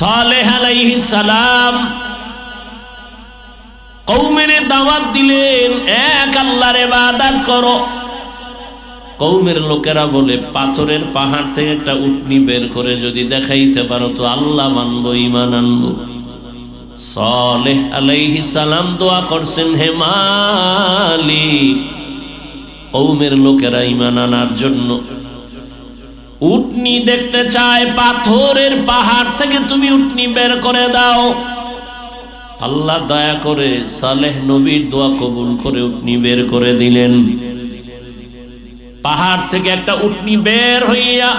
সালেহ আলাইহিস সালাম কওমের দাওয়াত দিলেন, এক আল্লাহর ইবাদত করো। কওমের লোকেরা বলে, পাথরের পাহাড় থেকে একটা উটনি বের করে যদি দেখাইতে পারো তো আল্লাহ মানবো, ঈমান আনবো। সালেহ আলাইহিস সালাম দোয়া করছেন, হে মালিক, কওমের লোকেরা ঈমান আনার জন্য উটনি দেখতে চায়, পাথরের পাহাড় থেকে তুমি উটনি বের করে দাও। আল্লাহ দয়া করে সালেহ নবীর দোয়া কবুল করে উটনি বের করে দিলেন। পাহাড় থেকে একটা উটনি বের হইয়া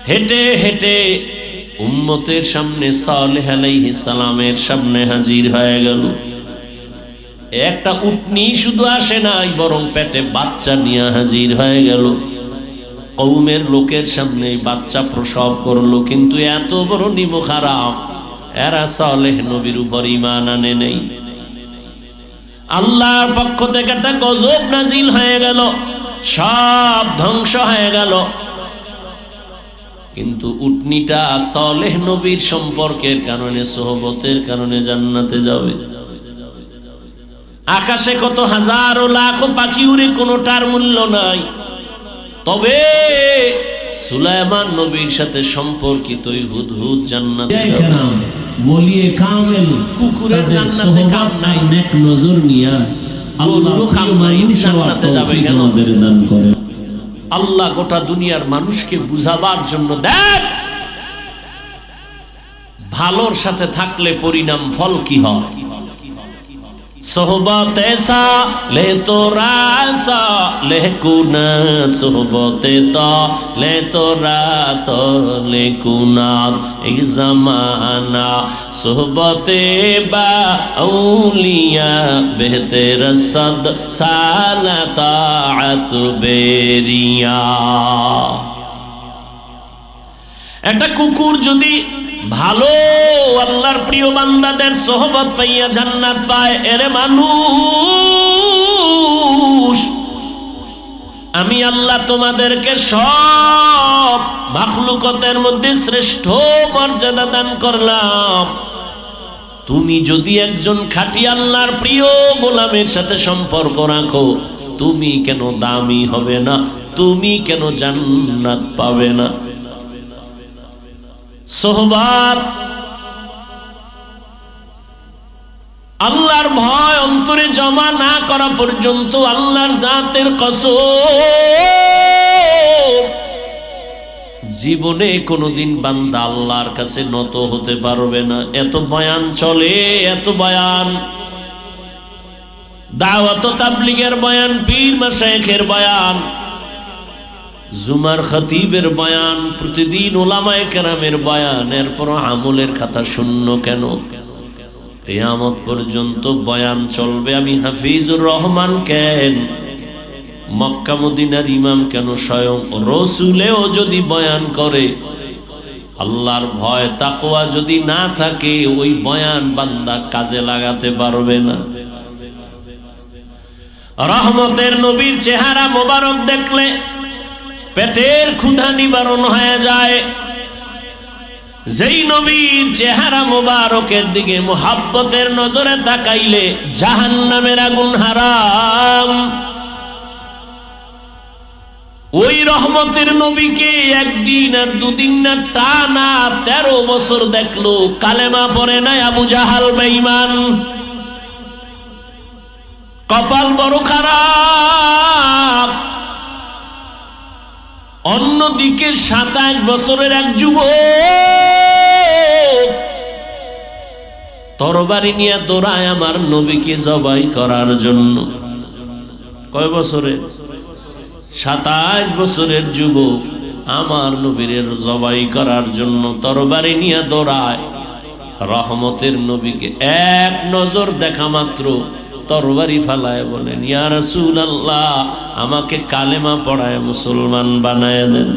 হেঁটে হেঁটে উম্মতের সামনে সালেহ আলাইহিস সালামের সামনে হাজির হয়ে গেল। একটা উটনি শুধু আসে নাই, বরং পেটে বাচ্চা নিয়ে হাজির হয়ে গেল। কওমের লোকের সামনে বাচ্চা প্রসব করলো, কিন্তু এত বড় নিমখ হারাম, এরা সালেহ নবীর উপর ঈমান আনে নাই। আল্লাহর পক্ষ থেকে একটা গজব নাজিল হয়ে গেল, সব ধ্বংস হয়ে গেল। কিন্তু উটনিটা সালেহ নবীর সম্পর্কের কারণে, সোহবতের কারণে জান্নাতে যাবে। আকাশে কত হাজারো লাখো পাখি উড়ে, কোনোটার মূল্য নাই, তবে সুলাইমান নবীর সাথে সম্পর্কিত ওই হুদহুদ জান্নাতে যাবে। বলিয়ে কামেল কুকুরের জান্নাতে কাম নাই, নেক নজর নিয়া আল্লাহর কাম নাই, জান্নাতে যাবে কেন? আমাদের দান করে আল্লাহ গোটা দুনিয়ার মানুষকে বুঝাবার জন্য দেখ, ভালোর সাথে থাকলে পরিণাম ফল কি হয়। সোহবতে সালে তোরা সালে কুনাত, সোহবতে তালে তোরা তালে কুনাত। এই জামানা সোহবতে বা আউলিয়া বেহতের সদ সালাতাত বেরিয়া। একটা কুকুর যদি ভালো আল্লাহর প্রিয় বান্দাদের সোহবত পাইয়া জান্নাত পায়, এরে মানুষ, আমি আল্লাহ তোমাদেরকে সব মাখলুকতের মধ্যে শ্রেষ্ঠ মর্যাদা দান করলাম। তুমি যদি একজন খাঁটি আল্লাহর প্রিয় গোলামের সাথে সম্পর্ক রাখো, তুমি কেন দামি হবে না? তুমি কেন জান্নাত পাবে না? সোহবত, আল্লাহর ভয় অন্তরে জমা না করা পর্যন্ত আল্লাহর জাতের কসম, জীবনে কোনোদিন বান্দা আল্লাহর কাছে নত হতে পারবে না। এত বয়ান চলে, এত বয়ান, দাওয়াত তাবলীগের বয়ান, পীর মাশায়েখের বয়ান, জুমার খতিবের বয়ান, প্রতিদিন উলামায়ে কেরামের বয়ান, এরপর আমলের খাতা শূন্য কেন? কিয়ামত পর্যন্ত বয়ান চলবে। আমি হাফিজুর রহমান কেন, মক্কা মদিনার ইমাম কেন, স্বয়ং রসুলেও যদি বয়ান করে, আল্লাহর ভয় তাকওয়া যদি না থাকে, ওই বয়ান বান্দা কাজে লাগাতে পারবে না। রহমতের নবীর চেহারা মোবারক দেখলে পেটের ক্ষুধা নিবারণ হয়ে যায়। যেই নবীর চেহারা মোবারকের দিকে মুহাব্বতের নজরে তাকাইলে জাহান্নামের আগুন হারাম। ওই রহমতের নবীকে একদিন আর দুদিন না, টানা 13 বছর দেখলো, কালেমা পড়ে নাই আবু জাহাল বেঈমান। কপাল বড় খারাপ। অন্যদিকে 27 বছরের এক যুবক তরবারি নিয়ে দৌড়ায় আমার নবীকে জবাই করার জন্য। কয় বছরে? 27 বছরের যুবক আমার নবীর জবাই করার জন্য তরবারি নিয়ে দৌড়ায়। রহমতের নবীকে এক নজর দেখা মাত্র তরবারি ফালায় বলেন, ইয়া রাসূলুল্লাহ, আমাকে কালেমা পড়ায় মুসলমান বানায় দেন।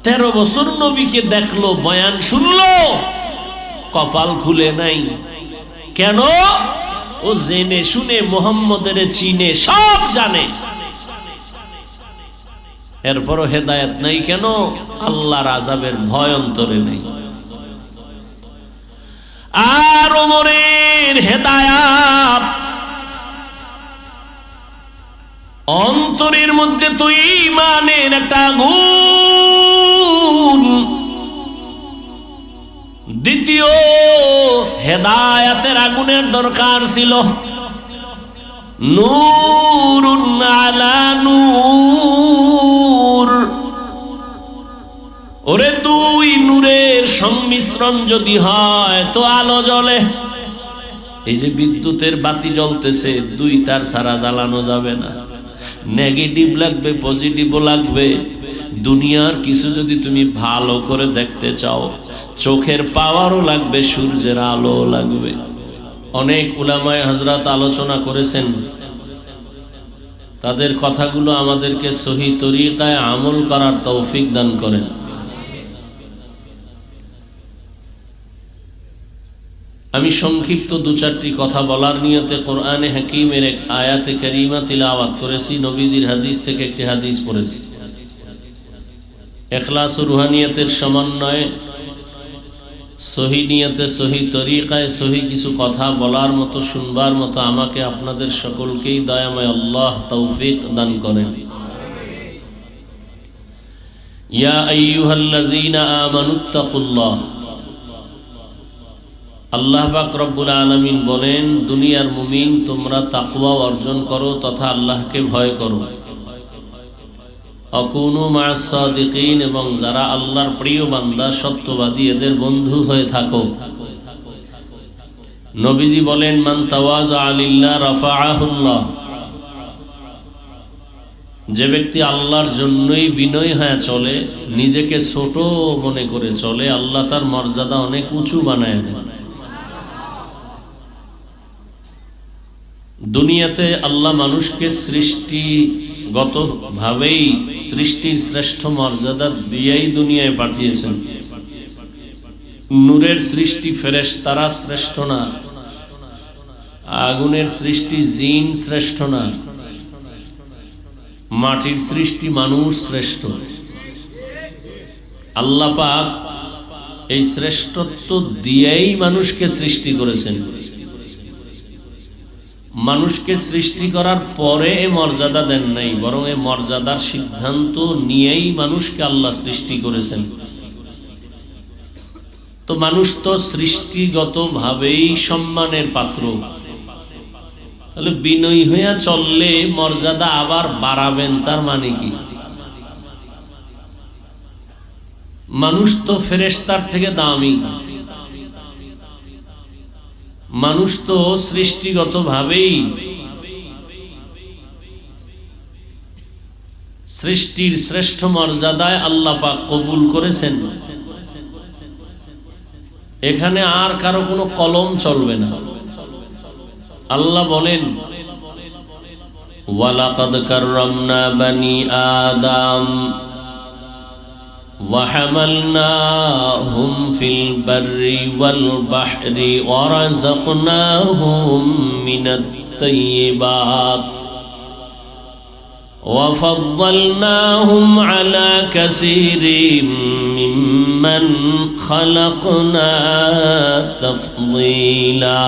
13 বছর নবীকে দেখলো, বয়ান শুনলো, কপাল খুলে নাই। কেন? ও জেনে শুনে মুহাম্মদের চিনে, সব জানে। এরপরও হেদায়েত নাই কেন? আল্লাহর আযাবের ভয় অন্তরে নেই। আর ওমরের হেদায়াত অন্তরের মধ্যে তো ঈমানের একটা আগুন। দ্বিতীয় হেদায়াতের আগুনের দরকার ছিল নূরুন আলা নূর। ওরে দুই নূরের সংমিশ্রণ যদি হয় তো আলো জ্বলে। এই যে বিদ্যুতের বাতি জ্বলতেছে, দুই তার ছাড়া জ্বালানো যাবে না। নেগেটিভ লাগবে, পজিটিভও লাগবে। দুনিয়ার কিছু যদি তুমি ভালো করে দেখতে চাও, চোখের পাওয়ারও লাগবে, সূর্যের আলো লাগবে। অনেক উলামায়ে হযরত আলোচনা করেছেন, তাদের কথাগুলো আমাদেরকে সহি তরিকায় আমল করার তৌফিক দান করেন। আমি সংক্ষিপ্ত দু চারটি কথা বলার নিয়তে কোরআনে হাকিমের এক আয়াতে কারিমা তিলাওয়াত করেছি, নবীজির হাদিস থেকে একটি হাদিস পড়েছি। ইখলাস ও রুহানিয়তের সমন্বয়ে সহি নিয়তে, সহি তরিকায়, সহি কিছু কথা বলার মতো, শুনবার মতো আমাকে আপনাদের সকলকেই দয়াময় আল্লাহ তৌফিক দান করেন। ইয়া আইয়ুহাল্লাযীনা আমানুত্তাকুল্লাহ। আল্লাহ পাক রব্বুল আলামিন বলেন, দুনিয়ার মুমিন তোমরা তাকওয়া অর্জন করো তথা আল্লাহকে ভয় করো। আকুনু মা'আস সাদিকিন, এবং যারা আল্লাহর প্রিয় বান্দা, সত্যবাদী, এদের বন্ধু হয়ে থাকো। নবীজি বলেন, মান তাওয়াযা লিল্লাহ রাফাআহুল্লাহ। যে ব্যক্তি আল্লাহর জন্যই বিনয়ী হয়ে চলে, নিজেকে ছোট মনে করে চলে, আল্লাহ তার মর্যাদা অনেক উঁচু বানায় দেন। দুনিয়াতে আল্লাহ মানুষকে সৃষ্টিগতভাবেই সৃষ্টির শ্রেষ্ঠ মর্যাদা দিয়েই দুনিয়ায় পাঠিয়েছেন। নূরের সৃষ্টি ফেরেশতারা শ্রেষ্ঠ না, আগুনের সৃষ্টি জিন শ্রেষ্ঠ না, মাটির সৃষ্টি মানুষ শ্রেষ্ঠ। আল্লাহ পাক এই শ্রেষ্ঠত্ব দিয়েই মানুষকে সৃষ্টি করেছেন। মানুষকে সৃষ্টি করার পরে এ মর্যাদা দেন নাই, বরং এ মর্যাদার সিদ্ধান্ত নিয়েই মানুষকে আল্লাহ সৃষ্টি করেছেন। তো মানুষ তো সৃষ্টিগতভাবেই সম্মানের পাত্র, তাহলে বিনয়ী হইয়া চললে মর্যাদা আবার বাড়াবেন, তার মানে কি? মানুষ তো ফেরেশতার থেকে দামি। মানুষ তো সৃষ্টিগতভাবেই সৃষ্টির শ্রেষ্ঠ মর্যাদায় আল্লাহ পাক কবুল করেছেন। এখানে আর কারো কোনো কলম চলবে না। আল্লাহ বলেন, ওয়ালাকাদ কাররামনা বানি আদম وحملناهم في البر والبحر ورزقناهم من الطيبات وفضلناهم على كثير ممن خلقنا تفضيلا।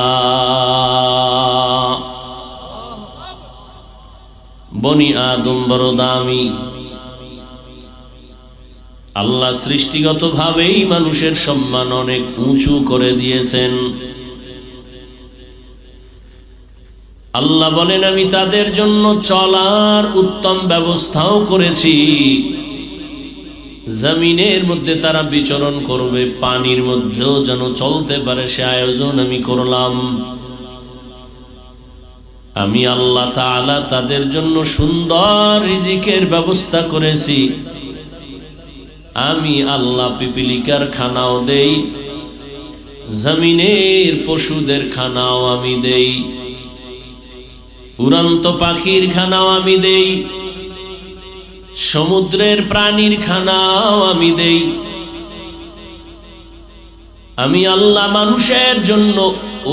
বনি আদম বড় দামি। আল্লাহ সৃষ্টিগতভাবেই মানুষের সম্মান অনেক উঁচু করে দিয়েছেন। আল্লাহ বলেন, আমি তাদের জন্য চলার উত্তম ব্যবস্থাও করেছি। জমিনের মধ্যে তারা বিচরণ করবে, পানির মধ্যেও যেন চলতে পারে সে আয়োজন আমি করলাম। আমি আল্লাহ তাআলা তাদের জন্য সুন্দর রিজিকের ব্যবস্থা করেছি। আমি আল্লাহ পিপিলিকার খানাও দেই, জমিনের পশুদের খানাও আমি দেই, উড়ন্ত পাখির খানাও আমি দেই, সমুদ্রের প্রাণীর খানাও আমি দেই। আমি আল্লাহ মানুষের জন্য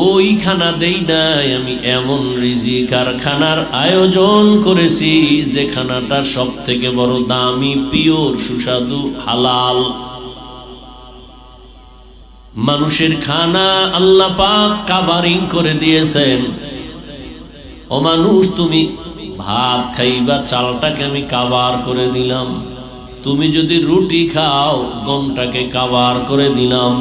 ওই খানা দেই নাই, আমি এমন রিজিক কারখানার আয়োজন করেছি যে খানাটা সব থেকে বড় দামি, পিওর, সুস্বাদু, হালাল। মানুষের খানা আল্লাহ পাক কাভারিং করে দিয়েছেন। ও মানুষ, তুমি ভাত খাইবা, চালটাকে আমি কাভার করে দিলাম। তুমি যদি রুটি খাও, গমটাকে কাভার করে দিলাম।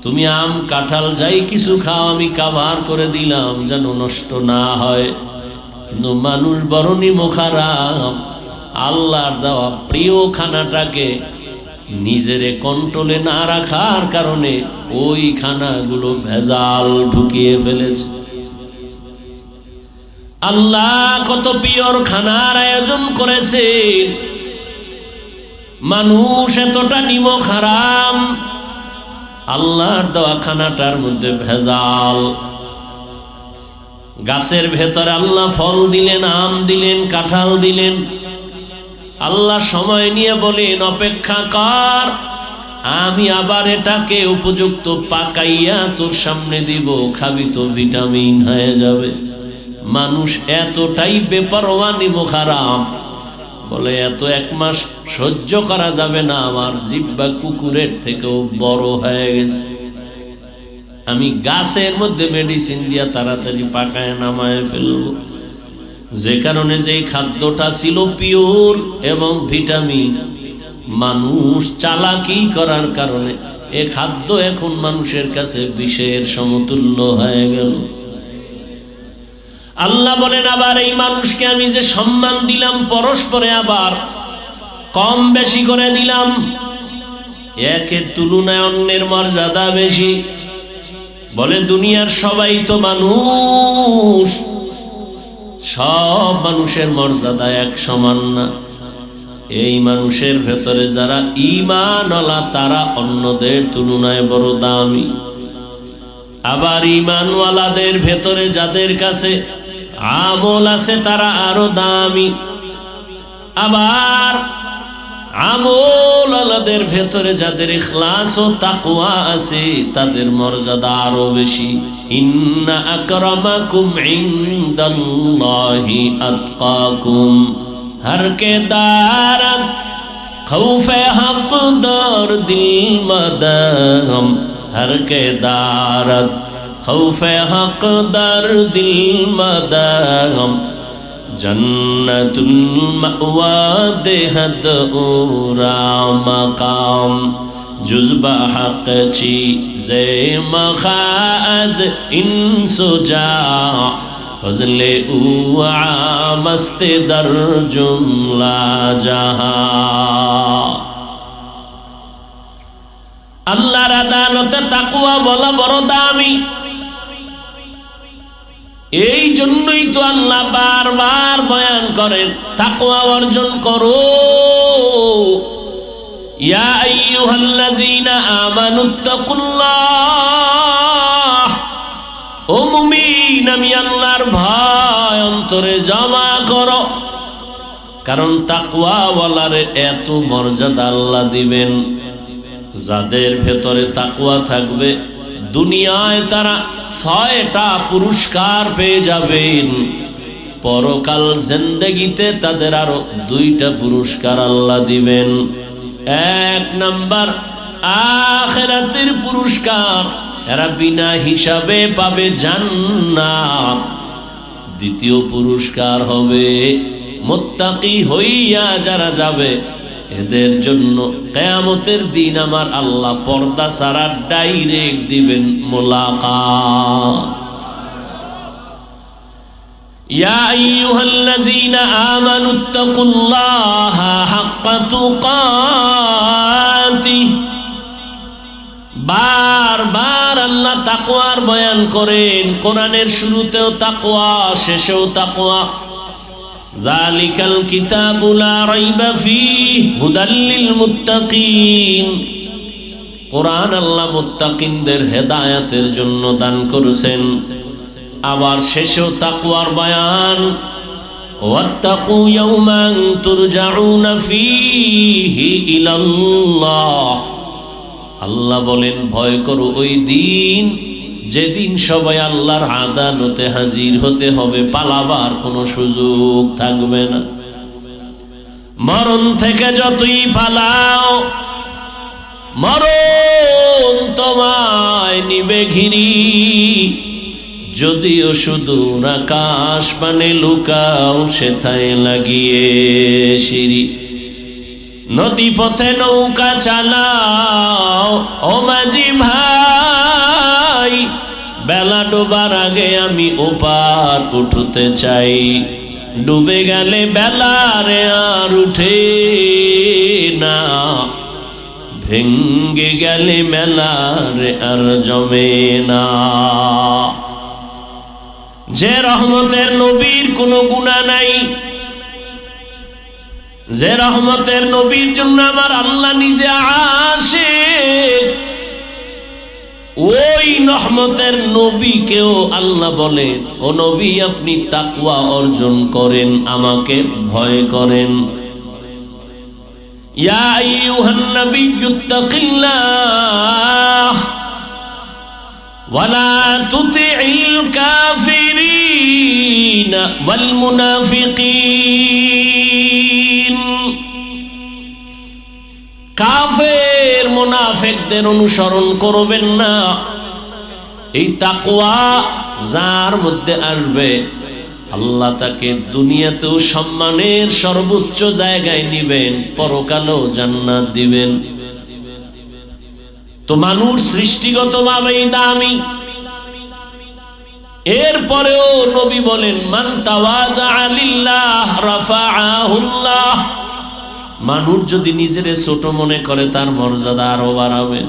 তুমি আম, কাঁঠাল, যাই কিছু খাও, আমি কাভার করে দিলাম যেন নষ্ট না হয়। কিন্তু মানুষ বড় নিমুখারাম, আল্লাহর দেওয়া প্রিয় খানাটাকে নিজেরে কন্ট্রোলে না রাখার কারণে ওই খানাগুলো ভেজাল ঢুকিয়ে ফেলেছে। আল্লাহ কত পিওর খানার আয়োজন করেছে, মানুষ এতটা নিমুখারাম, আল্লাহর দেওয়া খানাটার মধ্যে ভেজাল। গাছের ভেতরে আল্লাহ ফল দিলেন, আম দিলেন, কাঁঠাল দিলেন। আল্লাহ সময় নিয়ে বলেন অপেক্ষা কর, আমি আবার এটাকে উপযুক্ত পাকাইয়া তোর সামনে দিব, খাবি তো ভিটামিন হয়ে যাবে। মানুষ এতটাই বেপরোয়া নিমুখারাম, বলে এত এক মাস সহ্য করা যাবে না, আমার জিহ্বা কুকুরের থেকেও বড় হয়ে গেছে। আমি গাছের মধ্যে মেডিসিন দিয়া তাড়াতাড়ি পাকায় নামায় ফেলবো, যে কারণে যে খাদ্যটা ছিল পিওর এবং ভিটামিন, মানুষ চালাকি করার কারণে এ খাদ্য এখন মানুষের কাছে বিষের সমতুল্য হয়ে গেল। আল্লাহ বলেন আবার এই মানুষকে আমি যে সম্মান দিলাম, পরস্পরে আবার কম বেশি করে দিলাম। একের তুলনায় অন্যের মর্যাদা বেশি। বলে দুনিয়ার সবাই তো মানুষ, সব মানুষের মর্যাদা এক সমান না। এই মানুষের ভেতরে যারা ঈমানওয়ালা তারা অন্যদের তুলনায় বড় দামি। আবার ঈমানওয়ালাদের ভেতরে যাদের কাছে আমল আছে তারা আরো দামি। আবার আমলওয়ালাদের ভেতরে যাদের ইখলাস ও তাকওয়া আছে তাদের মর্যাদা আরো বেশি। ইন্না আকরামাকুম ইনদাল্লাহি আতকাকুম। हर के दारत खौफे हक दर दिल मदम। हर के दारत खौफे हक दर दिल मदम। जन्नतुल मअवा देहद उरा मकाम। जुज़्बा हक चीज़े मखाज इंसुजा। फजले मस्ते दर जुमला जहां। আল্লাহর আদালতে তাকওয়া বলা বড় দামি। এই জন্যই তো আল্লাহ বারবার বয়ান করেন তাকওয়া অর্জন করো। ইয়া আইয়ুহাল্লাযীনা আমানুত্তাকুল্লাহ। ও মুমিন, আমি আল্লাহর ভয় অন্তরে জমা করো। কারণ তাকওয়াওয়ালারে এত মর্যাদা আল্লাহ দিবেন, যাদের ভেতরে তাকওয়া থাকবে দুনিয়ায় তারা 6টা পুরস্কার পেয়ে যাবেন, পরকাল জিন্দেগিতে তাদের আরো 2টা পুরস্কার আল্লাহ দিবেন। 1 নাম্বার আখিরাতের পুরস্কার, এরা বিনা হিসাবে পাবে জান্নাত। 2য় পুরস্কার হবে মুত্তাকি হইয়া যারা যাবে এদের জন্য কিয়ামতের দিন আমার আল্লাহ পর্দা ছাড়া ডাইরেক্ট দিবেন মুলাকাত। ইয়া আইয়ুহাল্লাযীনা আমানুত্তাকুল্লাহা হাক্কা তুকাতিহ। বারবার আল্লাহ তাকওয়ার বয়ান করেন, কোরআনের শুরুতেও তাকওয়া, শেষেও তাকওয়া। যালিকাল কিতাবু লা রাইবা ফীহি হুদাল লিল মুত্তাকিন। কোরআন আল্লাহ মুত্তাকিনদের হেদায়েতের জন্য দান করেছেন। আবার শেষেও তাকওয়ার বয়ান, ওয়াত্তাকু ইয়াওমান তুরজাউনা ফীহি ইলাল্লাহ। আল্লাহ বলেন ভয় করো ওই দিন যেদিন সবাই আল্লাহর আদালতে হাজির হতে হবে, পালাবার কোনো সুযোগ থাকবে না। মরণ থেকে যতই পালাও, মরণ তোমায় নিবে ঘিরি। যদিও সুদূর আকাশ পানে লুকাও, সেথায় লাগিয়ে সিঁড়ি। নদী পথে নৌকা চালাও ও মাঝি ভাই, বেলা ডোবার আগে আমি ওপার উঠতে চাই। ডুবে গেলে বেলারে আর উঠে না, ভেঙ্গে গেলে মেলারে আর জমে না। যে রহমতের নবীর কোনো গুনাহ নাই, যে রহমতের নবীর জন্য আমার আল্লাহ নিজে আসে, ওই রহমতের নবীকেও আল্লাহ বলেন, ও নবী আপনি তাকওয়া অর্জন করেন, আমাকে ভয় করেন। ইয়া আইয়ুহান নাবিয়্যুত্তাকিল্লাহ ওয়ালা তুতিইল কাফিরিনা ওয়াল মুনাফিকিন। কাফের মুনাফিকদের অনুসরণ করবেন না। এই তাকওয়া যার মধ্যে আসবে, আল্লাহ তাকে দুনিয়াতেও সম্মানের সর্বোচ্চ জায়গায় নিবেন, পরকালেও জান্নাত দিবেন। তো মানুষ সৃষ্টিগতভাবেই দামি, এরপরেও নবী বলেন মান তাওয়াজা লিল্লাহ রাফাআহুল্লাহ। মানুষ যদি নিজেরে ছোট মনে করে, তার মর্যাদা আরো বাড়াবেন।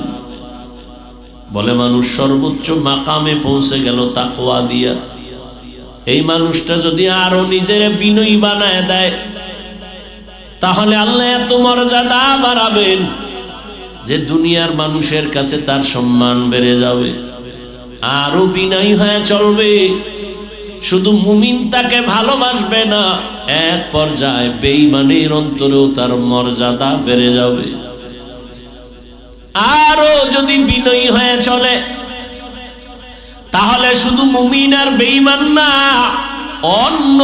বলে মানুষ সর্বোচ্চ মাকামে পৌঁছে গেল তাকওয়া দিয়া। এই মানুষটা যদি আরো নিজেরে বিনয়ী বানায় দেয়, তাহলে আল্লাহ এত মর্যাদা বাড়াবেন যে দুনিয়ার মানুষের কাছে তার সম্মান বেড়ে যাবে। আরো বিনয়ী হয়ে চলবে। শুধু মুমিন তাকে ভালোবাসবে না, এক পর্যায়ে বেঈমানের অন্তরেও তার মর্যাদা বেড়ে যাবে। আরো যদি বিনয়ী হয়ে চলে, তাহলে শুধু মুমিন আর বেঈমান না, অন্য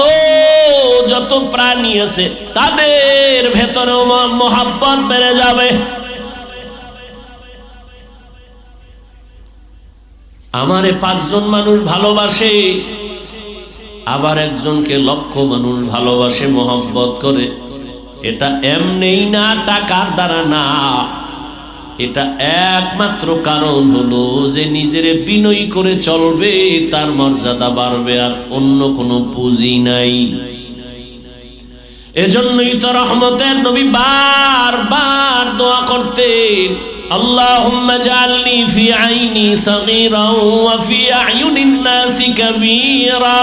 যত প্রাণী আছে তাদের ভেতরেও মহব্বত বেড়ে যাবে। আমারে 5 জন মানুষ ভালোবাসে, আবার একজনকে লক্ষ মানুষ ভালোবাসে, মহব্বত করে। এটা এমনি না, টাকার দ্বারা না। এটা একমাত্র কারণ হলো যে নিজের বিনয়ী করে চলবে, তার মর্যাদা বাড়বে, আর অন্য কোনো পুঁজি নাই। এজন্যই তো রহমতের নবী বারবার দোয়া করতেন, আল্লাহুম্মা জাআলনি ফি আইনি সাগীরা ওয়া ফি আ'য়ুনিন নাসি কাবীরা।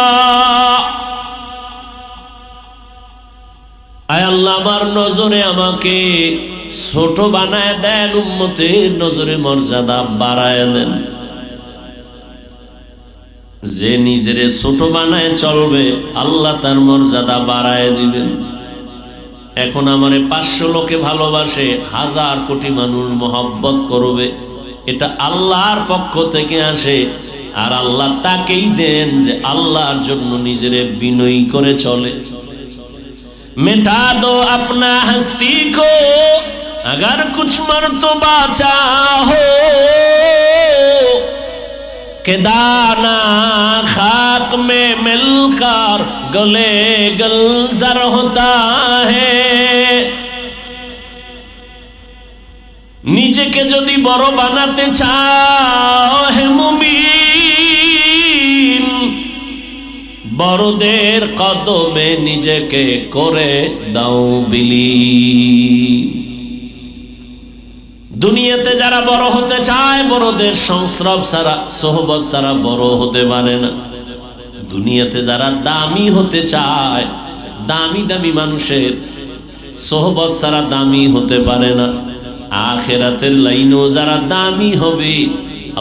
আয় আল্লাহ, আমার নজরে আমাকে ছোট বানায় দেন, উম্মতের নজরে মর্যাদা বাড়ায় দেন। যে নিজেরে ছোট বানায় চলবে, আল্লাহ তার মর্যাদা বাড়ায় দিবেন। এখন আমারে 500 লোকে ভালোবাসে, 1000 কোটি মানুষ মহব্বত করবে, এটা আল্লাহর পক্ষ থেকে আসে। আর আল্লাহ তাকেই দেন যে আল্লাহর জন্য নিজেরে বিনয়ী করে চলে। मिटा दो अपना हस्ती को अगर कुछ मर्तबा चाहो, के दाना खाक में मिलकर गले गलज़र होता है। নিজেকে যদি বড় বানাতে চাও হে মুমিন, বড়দের কদমে নিজেকে করে দাও বিলীন। দুনিয়াতে যারা বড় হতে চায়, বড়দের সংস্রব ছাড়া, সোহবত ছাড়া বড় হতে পারে না। দুনিয়াতে যারা দামি হতে চায়, দামি দামি মানুষের সোহবত ছাড়া দামি হতে পারে না। আখিরাতের লাইনেও যারা দামি হবে,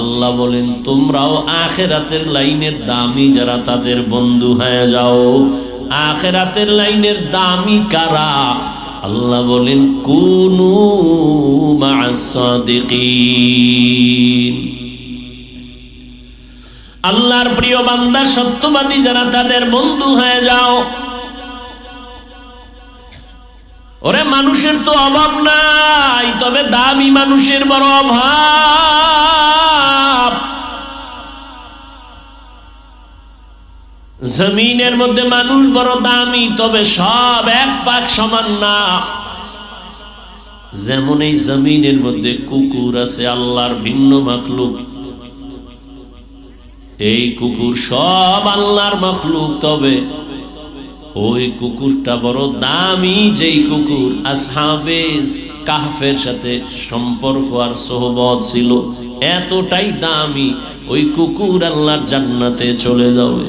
আল্লাহ বলেন তোমরাও আখিরাতের লাইনের দামি যারা, তাদের বন্ধু হয়ে যাও। আখিরাতের লাইনের দামি কারা? আল্লাহ বলেন কুনু মা'আস সাদিকিন। আল্লাহর প্রিয় বান্দা সত্যবাদী যারা তাদের বন্ধু হয়ে যাও। ওরে মানুষের তো অভাব নাই, তবে দামি মানুষের বড় অভাব। জমিনের মধ্যে মানুষ বড় দামি, তবে সব এক পাক সমান না। যেমন এই জমিনের মধ্যে কুকুর আছে আল্লাহর ভিন্ন মাখলুক, এই কুকুর সব আল্লাহর মাখলুক, তবে ওই কুকুরটা বড় দামি। যেই কুকুর আসহাবে কাহফের সাথে সম্পর্ক আর সোহবত ছিল, এতটাই দামি, ওই কুকুর আল্লাহর জান্নাতে চলে যাবে।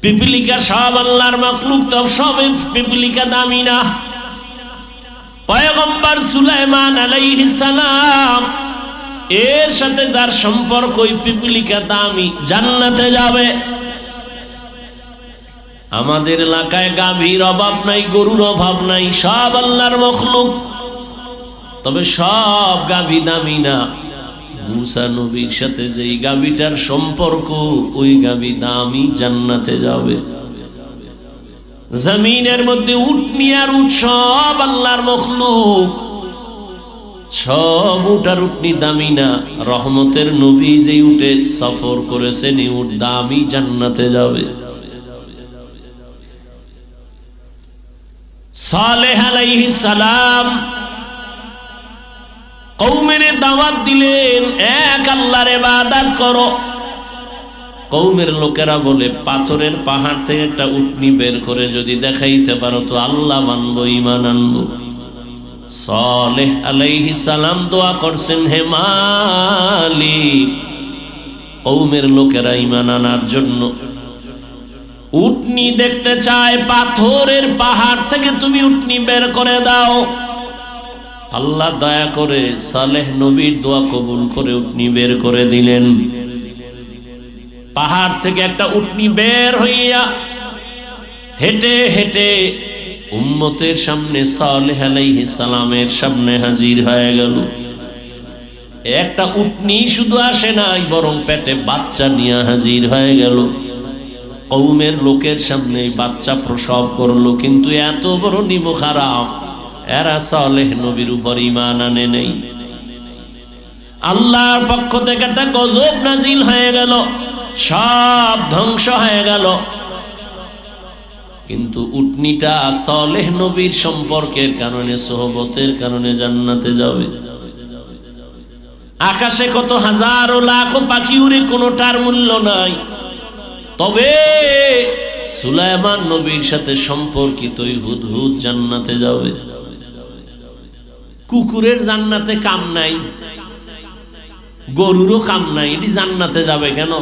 পিপিলিকা সব আল্লাহর মাখলুক, তবে সব পিপিলিকা দামি না। পয়গম্বর সুলাইমান আলাইহিস সালাম এর সাথে যার সম্পর্ক, ওই পিপিলিকা দামি, জান্নাতে যাবে। আমাদের এলাকায় গাভীর অভাব নাই, গরুর অভাব নাই, সব আল্লাহর মাখলুক, তবে সব গাভী দামি না। মুসা নবীর সাথে যেই গাভীটার সম্পর্ক, ওই গাভী দামি, জান্নাতে যাবে। জমিনের মধ্যে উটনি আর উট সব আল্লাহর মাখলুক, সব উট আর উটনি দামি না। রহমতের নবী যে উটে সফর করেছেন, এই উট দামি, জান্নাতে যাবে। সালেহ আলাইহিস সালাম কওমের দাওয়াত দিলেন, এক আল্লাহর ইবাদত করো। কওমের লোকেরা বলে, পাথরের পাহাড় থেকে একটা উটনি বের করে যদি দেখাইতে পারো তো আল্লাহ মানবো, ঈমান আনবো। সালেহ আলাইহিস সালাম দোয়া করছেন, হে মালিক, কওমের লোকেরা ঈমান আনার জন্য উটনি দেখতে চায়, পাথরের পাহাড় থেকে তুমি উটনি বের করে দাও। আল্লাহ দয়া করে সালেহ নবীর দোয়া কবুল করে উটনি বের করে দিলেন। পাহাড় থেকে একটা উটনি বের হইয়া হেঁটে হেঁটে উম্মতের সামনে, সালেহ আলাইহিস সালামের সামনে হাজির হয়ে গেল। একটা উটনি শুধু আসে নাই, বরং পেটে বাচ্চা নিয়ে হাজির হয়ে গেল। কওমের লোকের সামনে বাচ্চা প্রসব করলো, কিন্তু এত বড় নিমখ হারাম, এরা সালেহ নবীর উপর ঈমান আনে নেই। আল্লাহর পক্ষ থেকে একটা গজব নাজিল হয়ে গেল, সব ধ্বংস হয়ে গেল। কিন্তু উটনিটা সালেহ নবীর সম্পর্কের কারণে, সোহবতের কারণে জান্নাতে যাবে। আকাশে কত হাজারো লাখো পাখি উড়ে, কোনোটার মূল্য নাই, তবে সুলাইমান নবীর সাথে সম্পর্কিত ওই হুদহুদ জান্নাতে যাবে। কুকুরের জান্নাতে কাম নাই, গরুরও কাম নাই, এটি জান্নাতে যাবে কেন?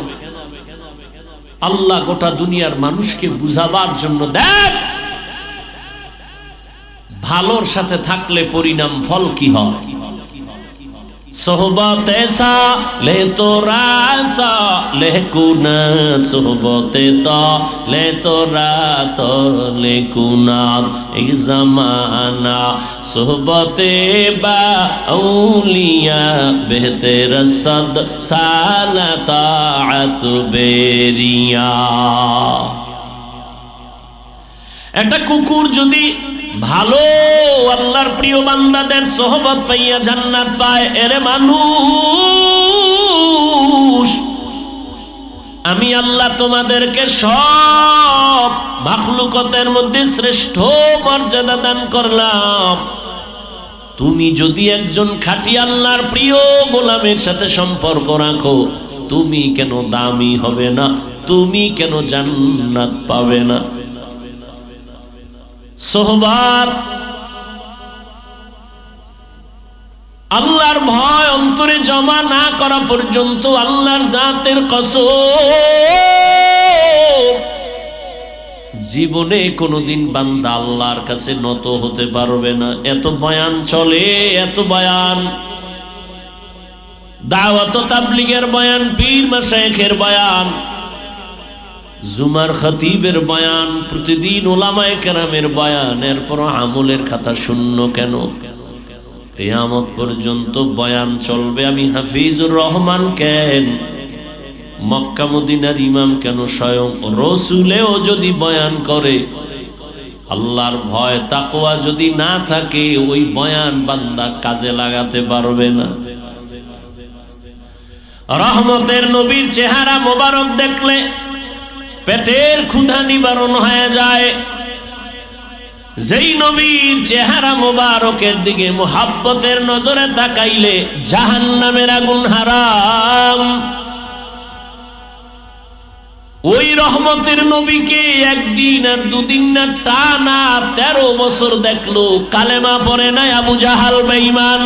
আল্লাহ গোটা দুনিয়ার মানুষকে বুঝাবার জন্য, দেখ ভালোর সাথে থাকলে পরিণাম ফল কি হয়। সোহবতে সালে তোরা সালে কুনাত, সোহবতে তালে তোরা তালে কুনাত। এই জামানা সোহবতে বা আউলিয়া বেহতের সদ সালাতাত বেরিয়া। একটা কুকুর যদি ভালো আল্লাহর প্রিয় বান্দাদের সোহবত পাইয়া জান্নাত পায়, এরে মানুষ, আমি আল্লাহ তোমাদেরকে সব মাখলুকতের মধ্যে শ্রেষ্ঠ মর্যাদা দান করলাম। তুমি যদি একজন খাঁটি আল্লাহর প্রিয় গোলামের সাথে সম্পর্ক রাখো, তুমি কেন দামি হবে না? তুমি কেন জান্নাত পাবে না? সোহবত, আল্লাহর ভয় অন্তরে জমা না করা পর্যন্ত আল্লাহর জাতের কসম, জীবনে কোনোদিন বান্দা আল্লাহর কাছে নত হতে পারবে না। এত বয়ান চলে, এত বয়ান, দাওয়াত তাবলীগের বয়ান, পীর মাশায়েখের বয়ান, জুমার খতিবের বয়ান, প্রতিদিন উলামায়ে কেরামের বয়ান, এরপর আমলের খাতা শূন্য কেন? কিয়ামত পর্যন্ত বয়ান চলবে। আমি হাফিজুর রহমান কেন মক্কা মদিনার ইমাম কেন, স্বয়ং রসুলেও যদি বয়ান করে, আল্লাহর ভয় তাকওয়া যদি না থাকে, ওই বয়ান বান্দা কাজে লাগাতে পারবে না। রহমতের নবীর চেহারা মোবারক দেখলে পেটের ক্ষুধা নিবারণ হয়ে যায়। যেই নবীর চেহারা মোবারকের দিকে মুহাব্বতের নজরে তাকাইলে জাহান্নামের আগুন হারাম। ওই রহমতের নবীকে একদিন আর দুদিন না, টানা 13 বছর দেখলো, কালেমা পড়ে নাই আবু জাহাল বেঈমান।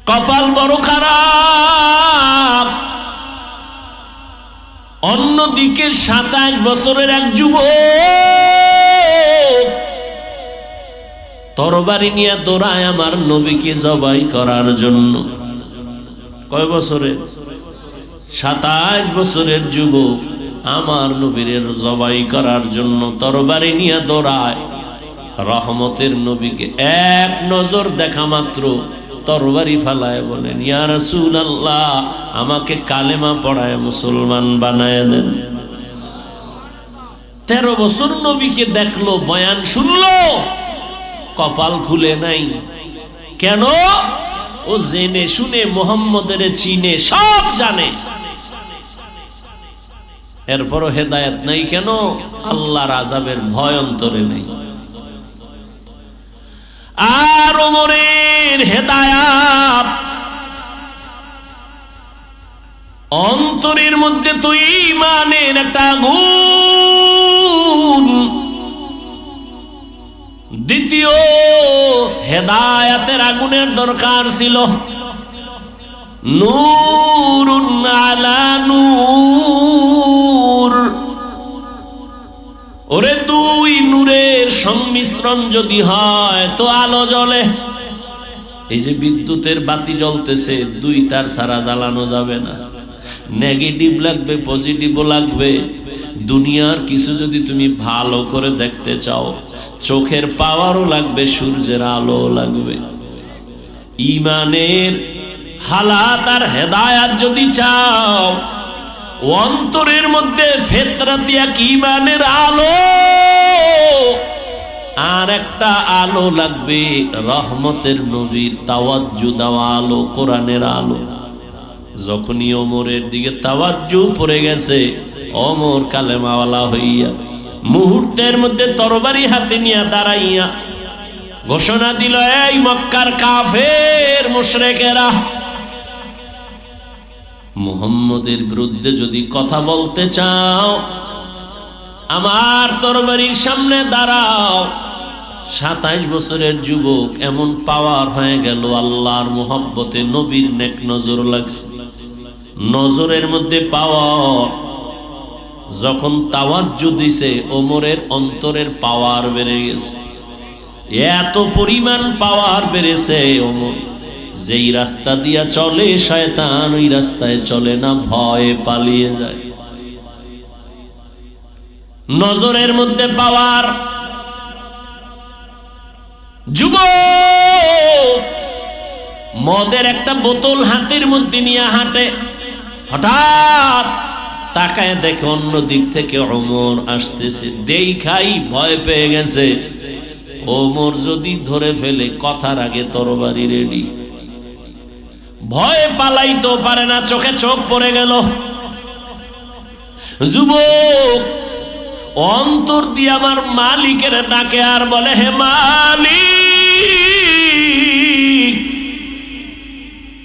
কপাল বড় খারাপ। অন্যদিকে 27 বছরের এক যুবক তরবারি নিয়ে দৌড়ায় আমার নবীকে জবাই করার জন্য। কয় বছরে? 27 বছরের যুবক আমার নবীর জবাই করার জন্য তরবারি নিয়ে দৌড়ায়। রহমতের নবীকে এক নজর দেখা মাত্র তরবারি ফালায় বলেন, ইয়া রাসূলুল্লাহ, আমাকে কালেমা পড়ায় মুসলমান বানায় দেন। 13 বছর নবীকে দেখলো, বয়ান শুনলো, কপাল খুলে নাই। কেন? ও জেনে শুনে মুহাম্মদের চিনে, সব জানে, এরপরও হেদায়েত নাই। কেন? আল্লাহর আযাবের ভয় অন্তরে নেই। আর ওমরের হেদায়াত অন্তরের মধ্যে তো ঈমানের একটা আগুন। দ্বিতীয় হেদায়াতের আগুনের দরকার ছিল, নূরুন আলা নূর। ওরে দুই নূরের সংমিশ্রণ যদি হয় তো আলো জ্বলে। এই যে বিদ্যুতের বাতি জ্বলতেছে, দুই তার ছাড়া জ্বালানো যাবে না। নেগেটিভ লাগবে, পজিটিভও লাগবে। দুনিয়ার কিছু যদি তুমি ভালো করে দেখতে চাও, চোখের পাওয়ারও লাগবে, সূর্যের আলো লাগবে। ঈমানের হালাত আর হেদায়াত যদি চাও, অন্তরের মধ্যে ফিতরাতিয়া ঈমানের আলো আর একটা আলো লাগবে, রহমতের নবীর তাওয়াজ্জু দেওয়া আলো, কোরআনের আলো। যখনই ওমরের দিকে তাওয়াজ্জু পড়ে গেছে, ওমর কালেমাওয়ালা হইয়া মুহূর্তের মধ্যে তরবারি হাতে নিয়ে দাঁড়াইয়া ঘোষণা দিল, এই মক্কার কাফের মুশরিকেরা, মুহাম্মদের বিরুদ্ধে যদি কথা বলতে চাও, আমার তরবারির সামনে দাঁড়াও। 27 বছরের যুবক এমন পাওয়ার হয়ে গেল, আল্লাহর মুহাব্বতে নবীর নেক নজর লাগছে। নজরের মধ্যে পাওয়ার, যখন তাওয়াজ্জু দিছে, ওমরের অন্তরের পাওয়ার বেড়ে গেছে। এত পরিমাণ পাওয়ার বেড়েছে, ওমর যেই রাস্তা দিয়া চলে শয়তান ওই রাস্তায় চলে না, ভয়ে পালিয়ে যায়। নজরের মধ্যে পাওয়ার। যুবক মদের একটা বোতল হাতের মধ্যে নিয়ে হাঁটে, হঠাৎ তাকায় দেখে অন্য দিক থেকে ওমর আসতেছে। দেখাই ভয় পেয়ে গেছে, ওমর যদি ধরে ফেলে কথার আগে তরবারি রেডি। ভয়ে পালাইতেও পারে না, চোখে চোখ পড়ে গেল। যুবক অন্তর দিয়ে আমার মালিকের ডাকে আর বলে, হে মালিক,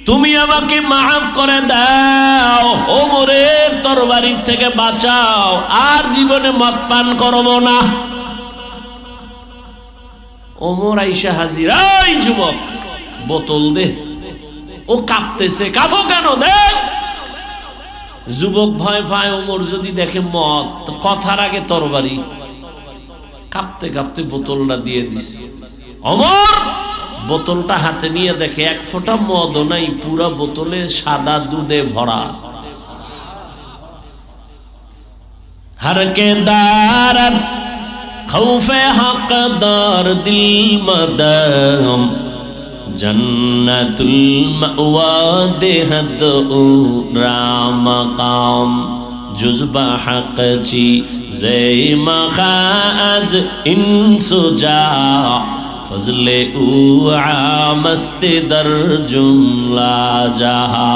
তুমি আমাকে মাফ করে দাও, ওমরের তরবারি থেকে বাঁচাও, আর জীবনে মদ পান করব না। ওমর আইসা হাজির, এই যুবক বোতল দে। ও কাঁপতেছে, কাঁপো কেন, দে। যুবক ভয় পায়, ওমর যদি দেখে মদ, কথার আগে তরবারি। কাঁপতে কাঁপতে বোতলটা দিয়ে দিছে। ওমর বোতলটা হাতে নিয়ে দেখে এক ফোঁটা মদও নাই, পুরা বোতলে সাদা দুধে ভরা। হরকে দারত খৌফে হকদার দিল মদম জান্নাতুল মাওয়া দেহদ উরা মাকাম জুজবা হক চি জয় মাখাজ ইনসুজা ফজলে উ আমস্ত দর জুমলা জাহা।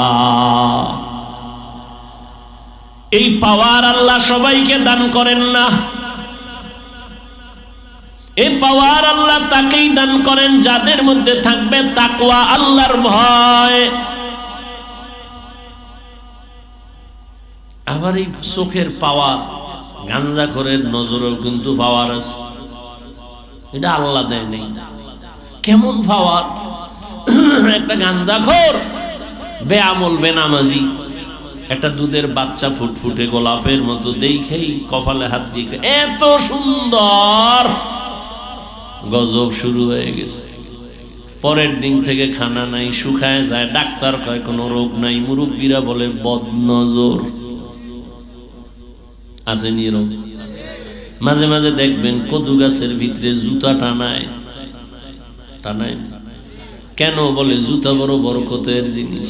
এই পাওয়ার আল্লাহ সবাইকে দান করেন না, এই পাওয়ার আল্লাহ তাকেই দান করেন যাদের মধ্যে থাকবে তাকওয়া, আল্লাহর ভয়। আবার এই চোখের পাওয়ার, গাঞ্জাখোরের নজরেও কিন্তু পাওয়ার আছে, এটা আল্লাহ দেয় নেই। কেমন পাওয়ার? একটা গাঞ্জাখোর বেআমল বেনামাজি একটা দুধের বাচ্চা ফুটফুটে গোলাপের মতো দেখেই কপালে হাত দিয়ে এত সুন্দর, গজব শুরু হয়ে গেছে। পরের দিন থেকে খানা নাই, শুকায় যায়, ডাক্তার কয় কোনো রোগ নাই, মুরব্বীরা বলে বদনজর আছে নিরোগ। মাঝে মাঝে দেখবেন কদু গাছের ভিতরে জুতা টানায়, কেন বলে জুতা বড় বরকতের জিনিস।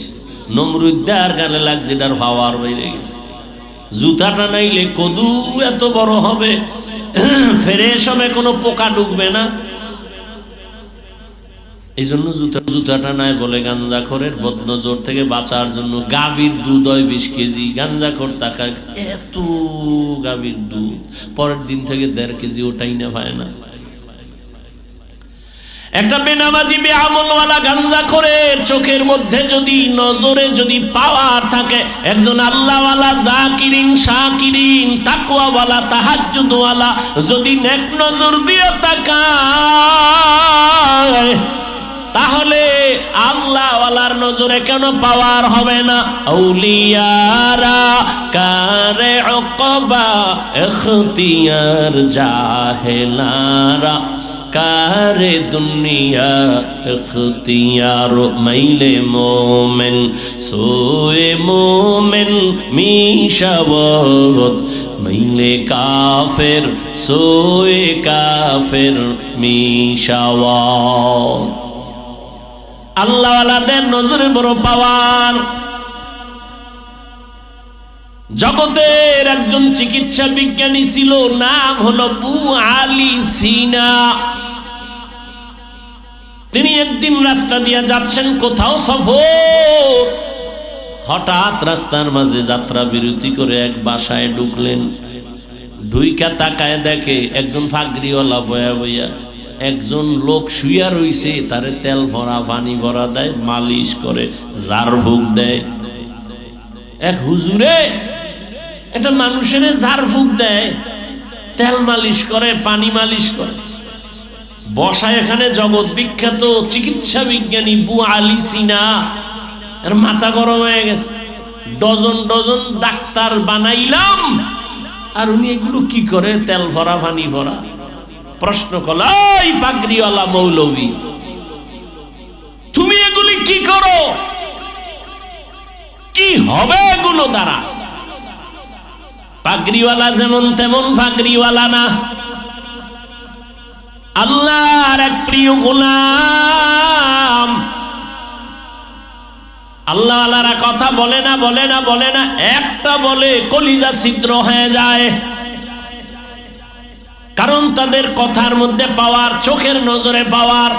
নমরুদ্দার গালে লাগছে, এটার পাওয়ার বাইরে গেছে। জুতা টানাইলে কদু এত বড় হবে, ফ্রেশ হবে, কোনো পোকা ঢুকবে না। এই জন্য জুতা টানায় বলে গাঞ্জাখোরের বদনজর থেকে বাঁচার জন্য গাভীর দুধ হয় 20 কেজি, গাঞ্জাখোর তাকায় এত গাভীর দুধ, পরের দিন থেকে 1.5 কেজি ওটাই না পায় না। একটা বেনামাজি বেআমলওয়ালা গাঞ্জাখোরের চোখের মধ্যে যদি, নজরে যদি পাওয়ার থাকে, একজন আল্লাহওয়ালা জাকিরিন শাকিরিন তাকওয়াওয়ালা তাহাজ্জুদওয়ালা যদি নেক নজর দিয়ে তাকায়, তাহলে আল্লাহওয়ালার নজরে কেন পাওয়ার হবে না? আউলিয়ারা কারে উকবা ইখতিয়ার, জাহেলারা কারে দুনিয়া ইখতিয়ার। মাইলে মোমেন সোয়ে মোমেন মিশাওয়াত, মাইলে কাফের সোয়ে কাফের মিশাওয়াত। আল্লাহওয়ালাদের নজরে বড় পাওয়ার। জগতের একজন চিকিৎসা বিজ্ঞানী ছিল, নাম হলো আবু আলী সিনা। তিনি একদিন রাস্তা দিয়ে যাচ্ছেন, কোথাও সফর, হঠাৎ রাস্তার মাঝে যাত্রা বিরতি করে এক বাসায় ঢুকলেন। ঢুইকা তাকায় দেখে একজন ফাগরিওয়ালা বয়া বইয়া, একজন লোক শুইয়া রইছে, তারে তেল ভরা পানি ভরা দেয়, মালিশ করে, ঝাড়ফুঁক দেয়। এক হুজুরে একটা মানুষের ঝাড়ফুঁক দেয়, তেল মালিশ করে, পানি মালিশ করে। বসা এখানে জগৎ বিখ্যাত চিকিৎসা বিজ্ঞানী আবু আলী সিনা, এর মাথা গরম হয়ে গেছে। ডজন ডজন ডাক্তার বানাইলাম, আর উনি এগুলো কি করে? তেল ভরা পানি ভরা। প্রশ্ন করল, এই পাগড়িওয়ালা মৌলভী, তুমি এগুলি কি করো? কি হবে এগুলো দ্বারা? পাগড়িওয়ালা যেমন তেমন পাগড়িওয়ালা না, আল্লাহর এক প্রিয় গোলাম। আল্লাহওয়ালারা কথা বলে না, বলে না, বলে না, একটা বলে কলিজা ছিদ্র হয়ে যায়। কারণ তাদের কথার মধ্যে পাওয়ার, চোখের নজরে পাওয়ার।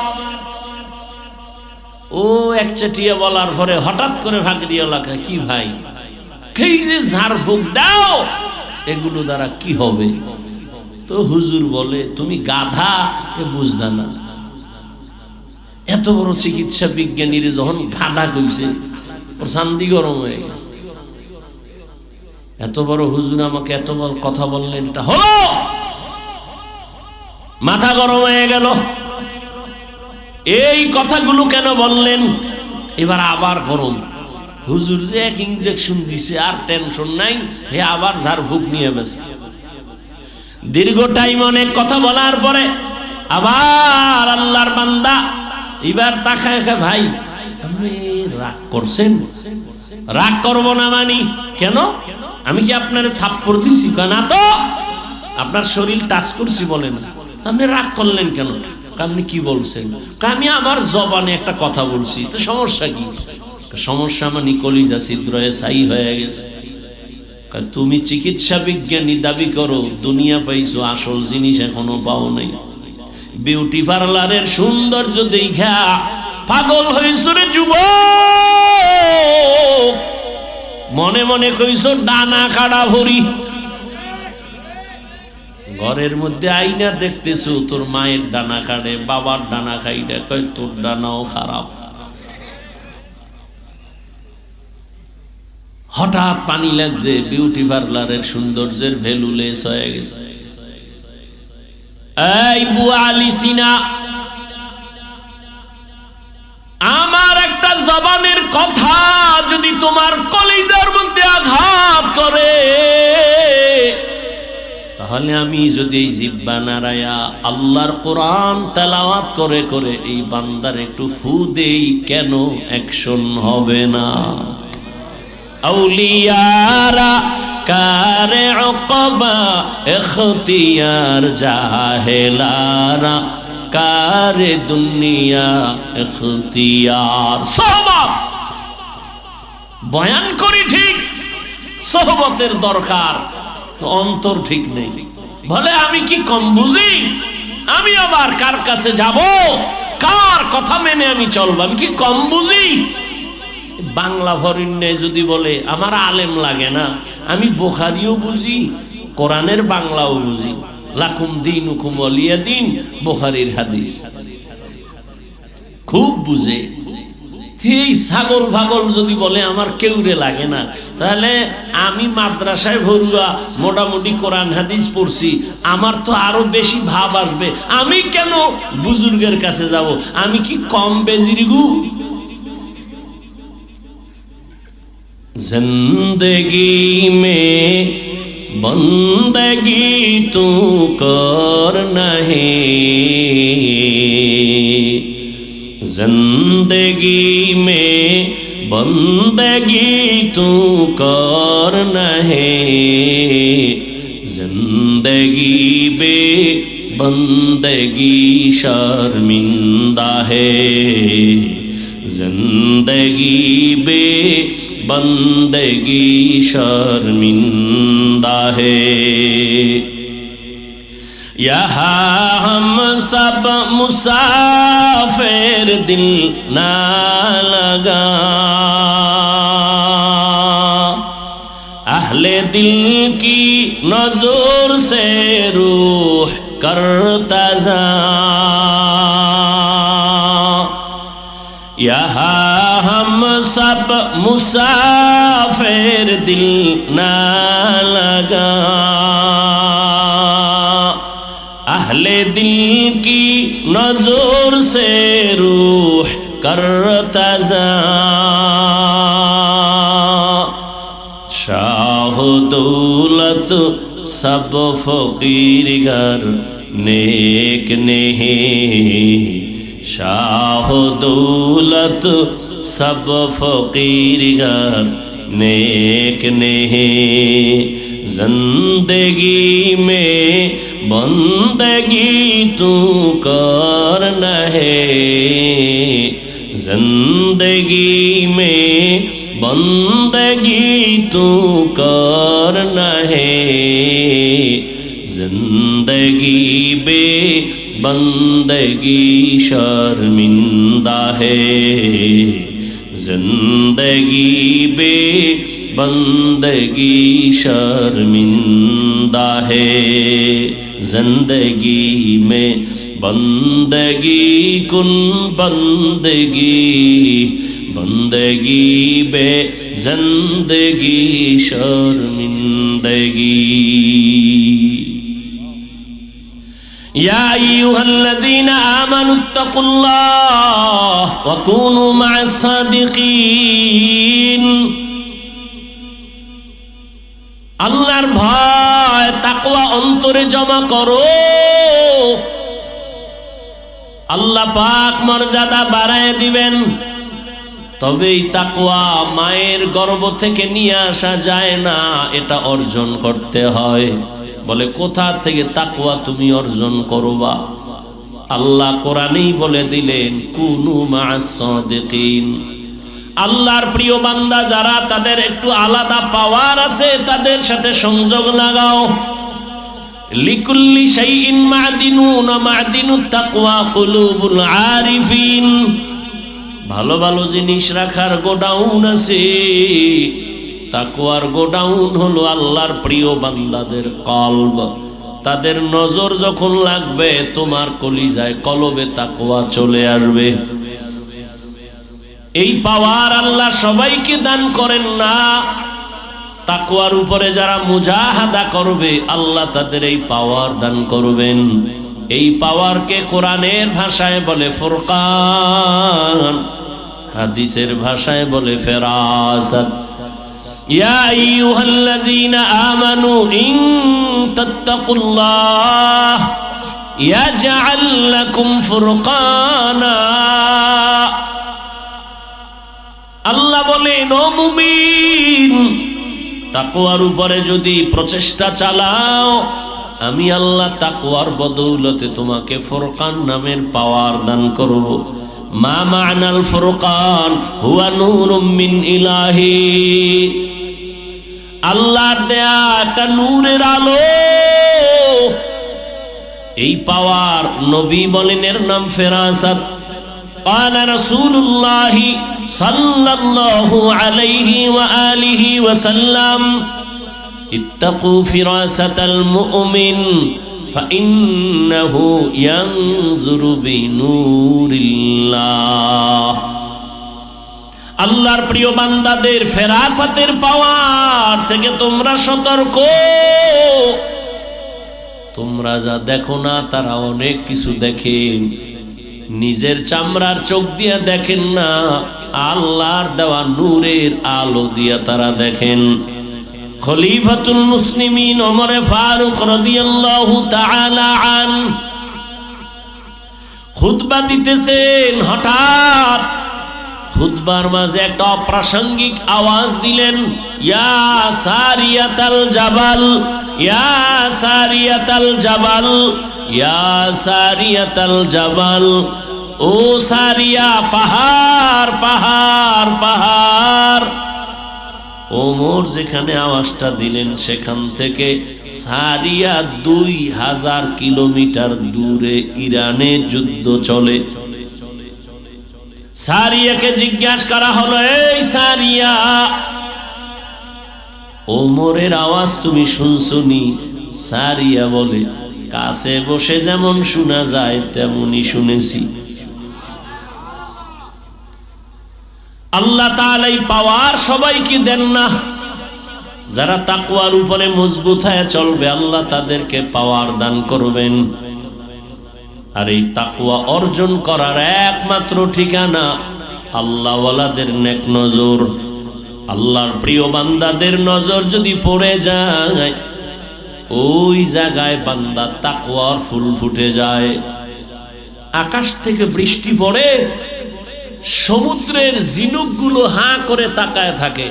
ও একচেটিয়া বলার পরে হঠাৎ করে ভাগরিওয়ালা, কি ভাই, এই যে ঝাড়ফুঁক দাও, এগুলো দ্বারা কি হবে? তো হুজুর বলে, তুমি গাধা, এ বুঝদা না। এত বড় চিকিৎসা বিজ্ঞানীর যখন গাধা কইছে, ওর শান্তি গরম হয়ে গেছে। এত বড় হুজুর আমাকে এত বড় কথা বললেন, এটা হলো? মাথা গরম হয়ে গেল। এই কথাগুলো কেন বললেন? এবার আবার গরম। হুজুর যে এক ইনজেকশন দিছে, আর টেনশন নাই, হে আবার ঝাড়ফুঁক নিয়ে ব্যস্ত। দীর্ঘ টাইম অনেক কথা বলার পরে আবার আল্লাহর বান্দা এবার তাকায়, ভাই আপনি রাগ করছেন? রাগ করব না মানি, কেন? আমি কি আপনার থাপ্পড় দিছি? না তো, আপনার শরীর টাচ করছি বলেন, আপনি রাগ করলেন কেন? আপনি কি বলছেন? আমি আমার জবানে একটা কথা বলছি, তো সমস্যা কি? সমস্যা মানে কলিজা ছিদ্র হয়ে ছাই হয়ে গেছে। তুমি চিকিৎসা বিজ্ঞানী দাবি করো, দুনিয়া পাইছো, আসল জিনিস এখনো পাও নাই। বিউটি পার্লারের সৌন্দর্য দেখা পাগল হইছো রে যুবক, মনে মনে কইছো ডানা কাটা ভরি। ঘরের মধ্যে আইনা দেখতেছো তোর মায়ের ডানা কাটে, বাবার ডানা খাইটা, কয় তোর ডানাও খারাপ। হঠাৎ পানি লাগছে, বিউটি পার্লারের সৌন্দর্যের ভ্যালু লেস হয়ে গেছে। এই বুয়া আলিসিনা, আমার একটা জবানের কথা যদি তোমার কলিজার মধ্যে আঘাত করে, তাহলে আমি যদি এই জিহ্বা নাড়ায়া আল্লাহর কোরআন তেলাওয়াত করে করে এই বান্দার একটু ফু দেই, কেন অ্যাকশন হবে না? আউলিয়ারা কারে উকবা ইখতিয়ার, জাহেলারা কারে দুনিয়া ইখতিয়ার। সোহবত বয়ান করি ঠিক, সোহবতের দরকার, অন্তর ঠিক নেই। বলে আমি কি কম বুঝি? আমি আবার কার কাছে যাব? কার কথা মেনে আমি চলবো? আমি কি কম বুঝি? বাংলা ভরিণ্যে যদি বলে আমার আলেম লাগে না, আমি বুখারীও বুঝি, কোরআনের বাংলাও বুঝি। লাকুম দীনুকুম ওয়ালিয়া দীন, বুখারীর হাদিস খুব বুঝে। এই ছাগল ভাগল যদি বলে আমার কেউরে লাগে না, তাহলে আমি মাদ্রাসায় ভরুয়া মোটামুটি কোরআন হাদিস পড়ছি, আমার তো আরো বেশি ভাব আসবে। আমি কেন বুজুর্গের কাছে যাব? আমি কি কম বেজিরিগু? जिंदगी में बंदगी तू कर नहीं, जिंदगी में बंदगी तू कर नहीं, जिंदगी बे बंदगी शर्मिंदा है, जिंदगी बे बंदगी शर्मिंदा है। यहाँ हम सब मुसाफिर, दिल ना लगा, अहले दिल की नजर से रूह करता जा, यहाँ हम सब मुसाफिर, दिल ना लगा, अहले दिल की नजर से रूह करता जा, शाह दौलत सब फकीर घर नेक नहीं, शाह दौलत सब फकीर घर नेक नहीं, जिंदगी में बंदगी तू कर नहीं, जिंदगी में बंदगी तू कर नहीं, जिंदगी बे बंदगी शर्मिंदा है, जिंदगी बे बंदगी शर्मिंदा है, जिंदगी में बंदगी कुन बंदगी, बंदगी बे जिंदगी शर्मिंदगी। या अय्युहल्लज़ीना आमनुत्तकुल्लाह व कूनू मा'अस-सादिकीन। আল্লাহর ভয় তাকওয়া অন্তরে জমা করো, আল্লাহ পাক মর্যাদা বাড়ায় দিবেন। তবে এই তাকওয়া মায়ের গর্ভ থেকে নিয়ে আসা যায় না, এটা অর্জন করতে হয়। বলে কোথা থেকে তাকওয়া তুমি অর্জন করবা? আল্লাহ কোরআনেই বলে দিলেন কুনু মা'আস সাদিকিন। আল্লাহর প্রিয় বান্দা যারা, তাদের একটু আলাদা পাওয়ার আছে, তাদের সাথে সংযোগ লাগাও। লিকুল্লি শাইইন মা'দিনুন ওয়া মা'দিনুত তাকওয়া কুলুবুল আরিফিন। ভালো ভালো জিনিস রাখার গোডাউন আছে, তাকওয়ার গোডাউন হলো আল্লাহর প্রিয় বান্দাদের কলব। তাদের নজর যখন লাগবে, তোমার কলিজায় কলবে তাকওয়া চলে আসবে। এই পাওয়ার আল্লাহ সবাইকে দান করেন না। তাকওয়ার উপরে যারা মুজাহাদা করবে, আল্লাহ তাদের এই পাওয়ার দান করবেন। এই পাওয়ারকে কোরআনের ভাষায় বলে ফুরকান, হাদিসের ভাষায় বলে ফেরাসাত। ইয়া আইয়ুহাল্লাযীনা আমানু ইন তাত্তাকুল্লাহ ইয়াজআল লাকুম ফুরকানা। আল্লাহ বলেন, ও মুমিন, তাকওয়ার উপরে যদি প্রচেষ্টা চালাও, আমি আল্লাহ তাকওয়ার বদৌলতে তোমাকে ফুরকান নামের পাওয়ার দান করব। মা মা'নাল ফুরকান হুয়া নূরুম মিন ইলাহি। আল্লাহর দেয়া একটা নূরের আলো। এই পাওয়ার নবী বলেন এর নাম ফেরাসাত। قال رسول الله صلى الله عليه وآله وسلم اتقوا فراسة المؤمن فإنه ينظر بنور الله। আল্লাহর প্রিয় বান্দাদের ফেরাসাতের পাওয়ার থেকে তোমরা সতর্ক। তোমরা যা দেখো না, তারা অনেক কিছু দেখে। নিজের চামড়ার চোখ দিয়ে দেখেন না, আল্লাহর দেওয়া নূরের আলো দিয়া তারা দেখেন। খলিফাতুল মুসলিমিন ওমর ফারুক রাদিয়াল্লাহু তাআলা আন খুতবা দিতেছেন। হঠাৎ খুতবার মাঝে একটা অপ্রাসঙ্গিক আওয়াজ দিলেন, ইয়া সারিয়াতাল জাবাল, ইয়া সারিয়াতাল জাবাল, ইয়া সারিয়াতাল জাবাল। ও সারিয়া, পাহাড় পাহাড় পাহাড়। ওমর যেখানে আওয়াজটা দিলেন, সেখান থেকে সারিয়া 2000 কিলোমিটার দূরে ইরানে যুদ্ধ চলে। সারিয়াকে জিজ্ঞাসা করা হলো, এই সারিয়া, ওমরের আওয়াজ তুমি শুনছনি? সারিয়া বলে, কাছে বসে যেমন শোনা যায় তেমনই শুনেছি। আল্লাহ তাআলা এই পাওয়ার সবাইকে দেন না। যারা তাকওয়ার উপরে মজবুত হয়ে চলবে, আল্লাহ তাদেরকে পাওয়ার দান করবেন। আর এই তাকওয়া অর্জন করার একমাত্র ঠিকানা আল্লাহওয়ালাদের নেক নজর। আল্লাহর প্রিয় বান্দাদের নজর যদি পড়ে যায়, ওই জায়গায় বান্দা তাকওয়ার ফুল ফুটে যায়। আকাশ থেকে বৃষ্টি পড়ে, সমুদ্রের ঝিনুকগুলো হাঁ করে তাকায় থাকে।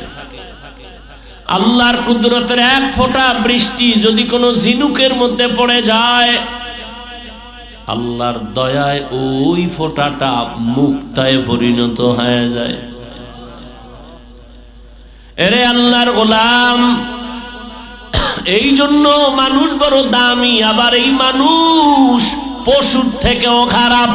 আল্লাহর কুদরতের এক ফোঁটা বৃষ্টি যদি কোনো ঝিনুকের মধ্যে পড়ে যায়, আল্লাহর দয়ায় ওই ফোঁটাটা মুক্তায় পরিণত হয়ে যায়। এরে আল্লাহর গোলাম, এই জন্য মানুষ বড় দামি, আবার এই মানুষ পশুর থেকেও খারাপ।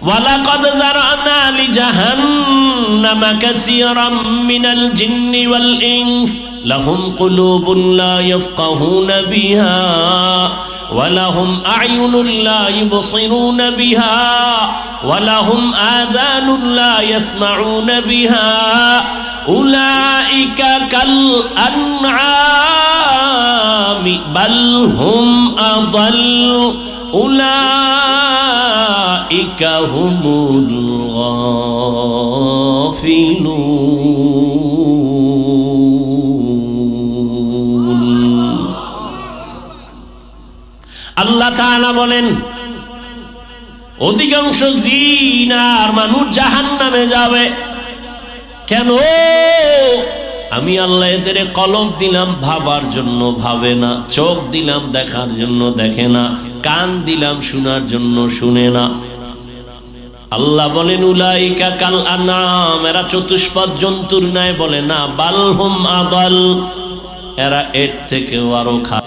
ওয়ালাকাদ যারানা লিজাহান্নামা কাসীরাম মিনাল জিন্নি ওয়াল ইনস লাহুম কুলুবুন লা ইয়াফকাহুনা বিহা ওয়ালাহুম আ'য়ুনুন লা ইবসিরুনা বিহা ওয়ালাহুম আযানুন লা ইয়াসমাউনা বিহা উলাইকা কাল আনআমি বাল হুম আদাল উলাইকা হুমুল গাফিলুন। আল্লাহ তাআলা বলেন, অধিকাংশ জিন আর মানুষ জাহান্নামে যাবে। কেন? আমি আল্লাহ এদের কলব দিলাম ভাবার জন্য ভাবে না, চোখ দিলাম দেখার জন্য দেখে না, কান দিলাম শোনার জন্য, শুনে না। আল্লাহ বলেন উলাইকা কাল আনাম, এরা চতুষ্পদ জন্তুর ন্যায়, বলে না, বালহুম আদাল, এরা এর থেকেও আরো খারাপ।